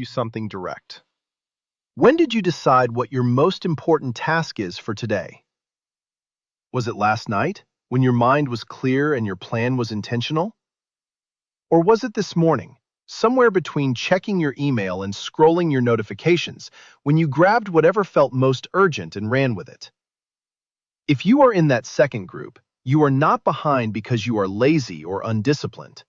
something direct. When did you decide what your most important task is for today? Was it last night, when your mind was clear and your plan was intentional? Or was it this morning, somewhere between checking your email and scrolling your notifications, when you grabbed whatever felt most urgent and ran with it? If you are in that second group, you are not behind because you are lazy or undisciplined.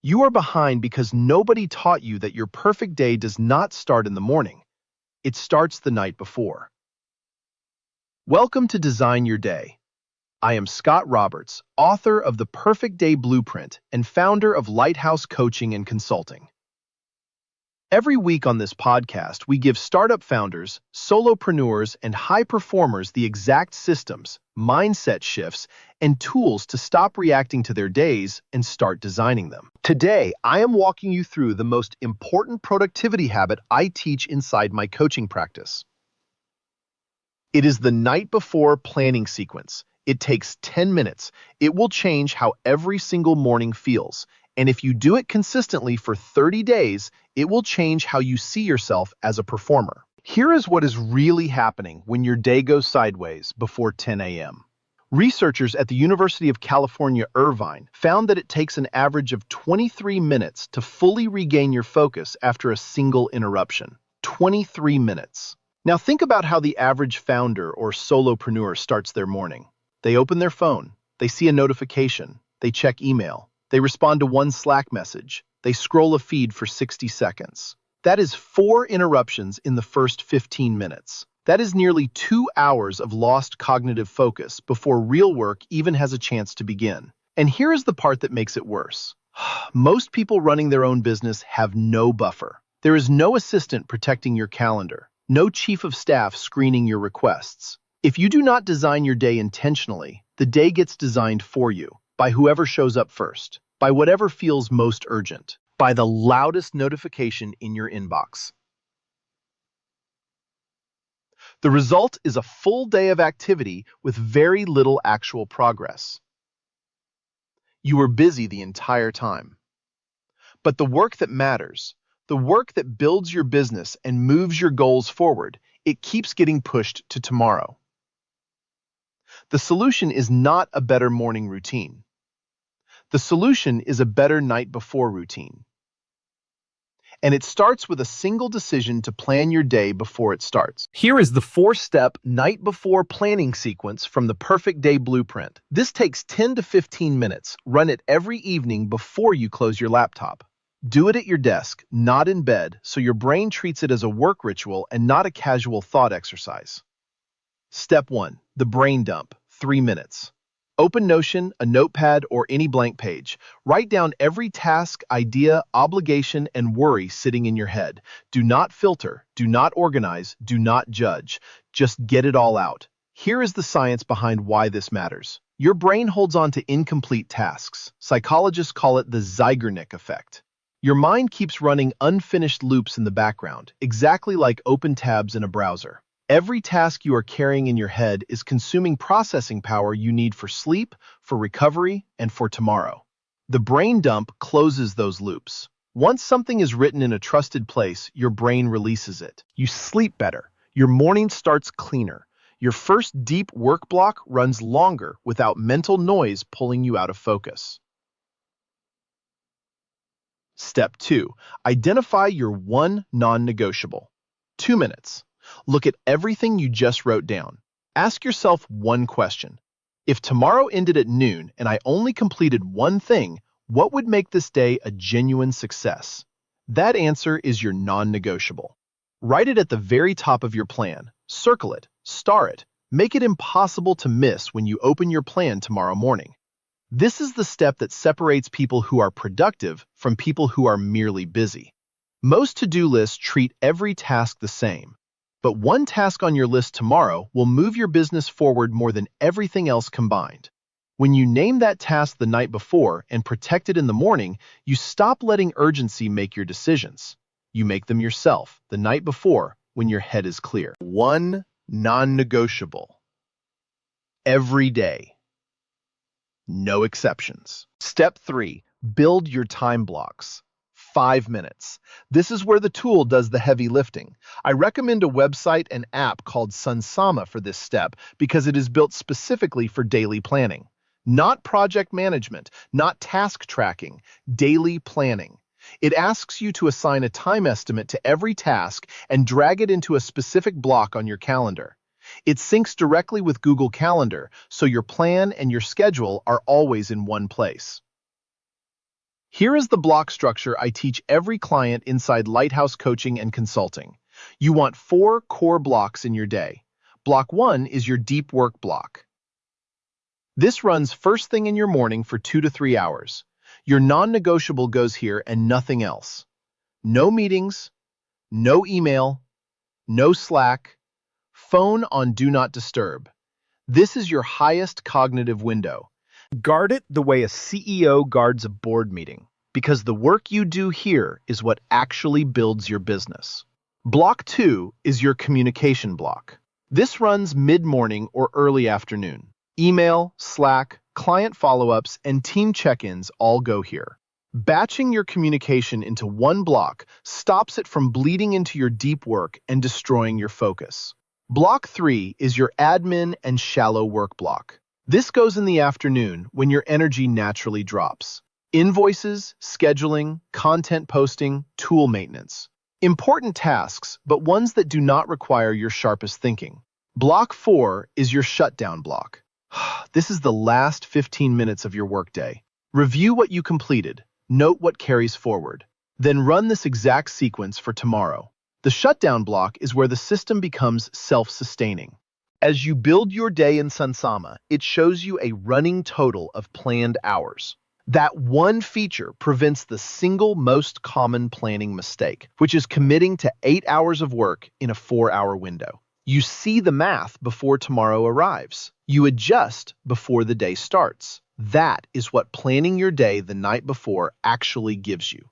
You are behind because nobody taught you that your perfect day does not start in the morning. It starts the night before. Welcome to Design Your Day. I am Scott Roberts, author of The Perfect Day Blueprint and founder of Lighthouse Coaching and Consulting. Every week on this podcast, we give startup founders, solopreneurs, and high performers the exact systems, mindset shifts, and tools to stop reacting to their days and start designing them. Today, I am walking you through the most important productivity habit I teach inside my coaching practice. It is the night before planning sequence. It takes 10 minutes. It will change how every single morning feels. And if you do it consistently for 30 days, it will change how you see yourself as a performer. Here is what is really happening when your day goes sideways before 10 a.m. Researchers at the University of California, Irvine, found that it takes an average of 23 minutes to fully regain your focus after a single interruption. 23 minutes. Now think about how the average founder or solopreneur starts their morning. They open their phone, they see a notification, they check email, they respond to one Slack message, they scroll a feed for 60 seconds. That is 4 interruptions in the first 15 minutes. That is nearly 2 hours of lost cognitive focus before real work even has a chance to begin. And here is the part that makes it worse. Most people running their own business have no buffer. There is no assistant protecting your calendar, no chief of staff screening your requests. If you do not design your day intentionally, the day gets designed for you, by whoever shows up first, by whatever feels most urgent, by the loudest notification in your inbox. The result is a full day of activity with very little actual progress. You were busy the entire time. But the work that matters, the work that builds your business and moves your goals forward, it keeps getting pushed to tomorrow. The solution is not a better morning routine. The solution is a better night before routine. And it starts with a single decision to plan your day before it starts. Here is the 4-step night before planning sequence from the Perfect Day Blueprint. This takes 10 to 15 minutes. Run it every evening before you close your laptop. Do it at your desk, not in bed, so your brain treats it as a work ritual and not a casual thought exercise. Step 1. The brain dump. 3 minutes. Open Notion, a notepad, or any blank page. Write down every task, idea, obligation, and worry sitting in your head. Do not filter, do not organize, do not judge. Just get it all out. Here is the science behind why this matters. Your brain holds on to incomplete tasks. Psychologists call it the Zeigarnik effect. Your mind keeps running unfinished loops in the background, exactly like open tabs in a browser. Every task you are carrying in your head is consuming processing power you need for sleep, for recovery, and for tomorrow. The brain dump closes those loops. Once something is written in a trusted place, your brain releases it. You sleep better. Your morning starts cleaner. Your first deep work block runs longer without mental noise pulling you out of focus. Step 2. Identify your one non-negotiable. 2 minutes. Look at everything you just wrote down. Ask yourself one question. If tomorrow ended at noon and I only completed one thing, what would make this day a genuine success? That answer is your non-negotiable. Write it at the very top of your plan. Circle it, star it, make it impossible to miss when you open your plan tomorrow morning. This is the step that separates people who are productive from people who are merely busy. Most to-do lists treat every task the same. But one task on your list tomorrow will move your business forward more than everything else combined. When you name that task the night before and protect it in the morning, you stop letting urgency make your decisions. You make them yourself the night before when your head is clear. One non-negotiable. Every day. No exceptions. Step 3. Build your time blocks. 5 minutes. This is where the tool does the heavy lifting. I recommend a website and app called Sunsama for this step because it is built specifically for daily planning. Not project management, not task tracking, daily planning. It asks you to assign a time estimate to every task and drag it into a specific block on your calendar. It syncs directly with Google Calendar, so your plan and your schedule are always in one place. Here is the block structure I teach every client inside Lighthouse Coaching and Consulting. You want 4 core blocks in your day. Block 1 is your deep work block. This runs first thing in your morning for 2 to 3 hours. Your non-negotiable goes here and nothing else. No meetings, no email, no Slack, phone on Do Not Disturb. This is your highest cognitive window. Guard it the way a CEO guards a board meeting, because the work you do here is what actually builds your business. Block 2 is your communication block. This runs mid-morning or early afternoon. Email, Slack, client follow-ups, and team check-ins all go here. Batching your communication into one block stops it from bleeding into your deep work and destroying your focus. Block 3 is your admin and shallow work block. This goes in the afternoon when your energy naturally drops. Invoices, scheduling, content posting, tool maintenance. Important tasks, but ones that do not require your sharpest thinking. Block 4 is your shutdown block. This is the last 15 minutes of your workday. Review what you completed, note what carries forward, then run this exact sequence for tomorrow. The shutdown block is where the system becomes self-sustaining. As you build your day in Sunsama, it shows you a running total of planned hours. That one feature prevents the single most common planning mistake, which is committing to 8 hours of work in a 4-hour window. You see the math before tomorrow arrives. You adjust before the day starts. That is what planning your day the night before actually gives you.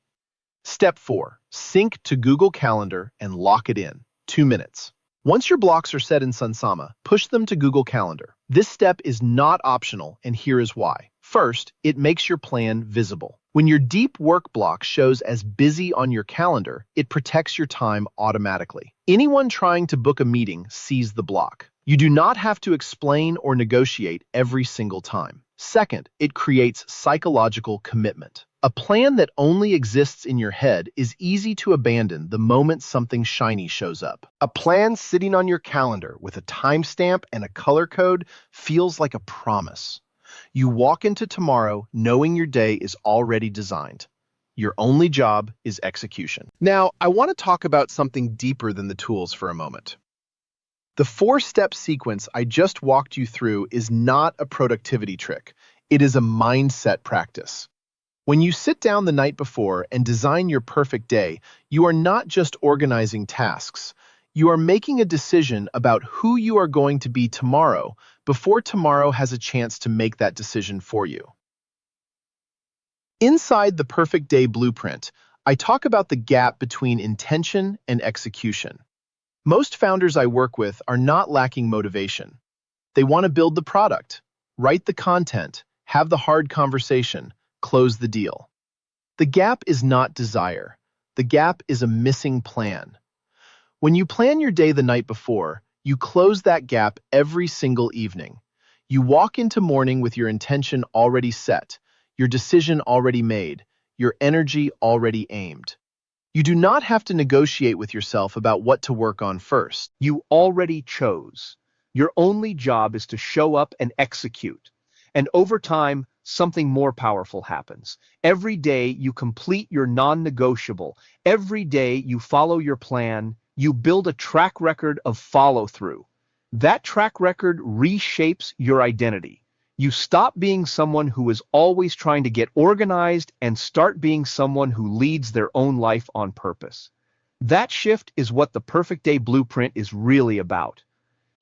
Step 4. Sync to Google Calendar and lock it in. 2 minutes. Once your blocks are set in Sunsama, push them to Google Calendar. This step is not optional, and here is why. First, it makes your plan visible. When your deep work block shows as busy on your calendar, it protects your time automatically. Anyone trying to book a meeting sees the block. You do not have to explain or negotiate every single time. Second, it creates psychological commitment. A plan that only exists in your head is easy to abandon the moment something shiny shows up. A plan sitting on your calendar with a timestamp and a color code feels like a promise. You walk into tomorrow knowing your day is already designed. Your only job is execution. Now, I want to talk about something deeper than the tools for a moment. The 4-step sequence I just walked you through is not a productivity trick. It is a mindset practice. When you sit down the night before and design your perfect day, you are not just organizing tasks. You are making a decision about who you are going to be tomorrow before tomorrow has a chance to make that decision for you. Inside the Perfect Day Blueprint, I talk about the gap between intention and execution. Most founders I work with are not lacking motivation. They want to build the product, write the content, have the hard conversation, close the deal. The gap is not desire. The gap is a missing plan. When you plan your day the night before, you close that gap every single evening. You walk into morning with your intention already set, your decision already made, your energy already aimed. You do not have to negotiate with yourself about what to work on first. You already chose. Your only job is to show up and execute. And over time, something more powerful happens. Every day you complete your non-negotiable. Every day you follow your plan. You build a track record of follow-through. That track record reshapes your identity. You stop being someone who is always trying to get organized and start being someone who leads their own life on purpose. That shift is what the Perfect Day Blueprint is really about.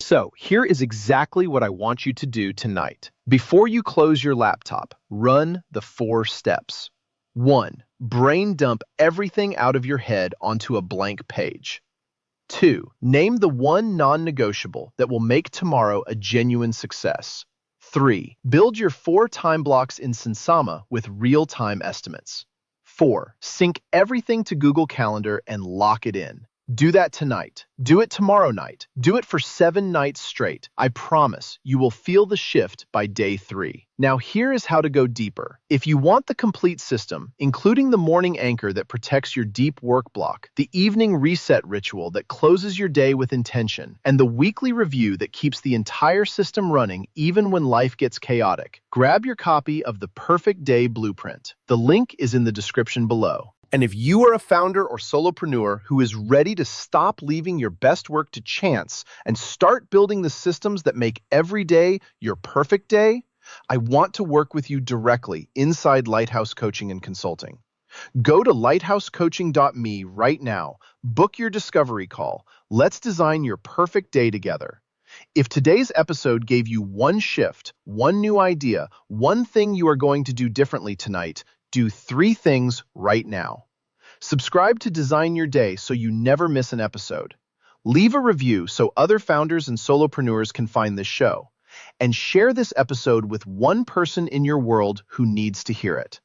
So, here is exactly what I want you to do tonight. Before you close your laptop, run the 4 steps. 1. Brain dump everything out of your head onto a blank page. 2. Name the one non-negotiable that will make tomorrow a genuine success. 3. Build your 4 time blocks in Sunsama with real-time estimates. 4. Sync everything to Google Calendar and lock it in. Do that tonight. Do it tomorrow night. Do it for 7 nights straight. I promise you will feel the shift by day 3. Now here is how to go deeper. If you want the complete system, including the morning anchor that protects your deep work block, the evening reset ritual that closes your day with intention, and the weekly review that keeps the entire system running even when life gets chaotic, grab your copy of the Perfect Day Blueprint. The link is in the description below. And if you are a founder or solopreneur who is ready to stop leaving your best work to chance and start building the systems that make every day your perfect day, I want to work with you directly inside Lighthouse Coaching and Consulting. Go to lighthousecoaching.me right now, book your discovery call. Let's design your perfect day together. If today's episode gave you one shift, one new idea, one thing you are going to do differently tonight, do 3 things right now. Subscribe to Design Your Day so you never miss an episode. Leave a review so other founders and solopreneurs can find this show. And share this episode with one person in your world who needs to hear it.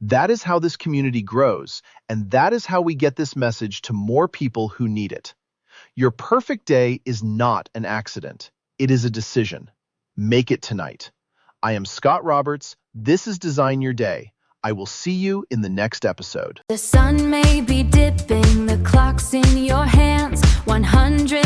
That is how this community grows, and that is how we get this message to more people who need it. Your perfect day is not an accident. It is a decision. Make it tonight. I am Scott Roberts. This is Design Your Day. I will see you in the next episode. The sun may be dipping, the clock's in your hands, 100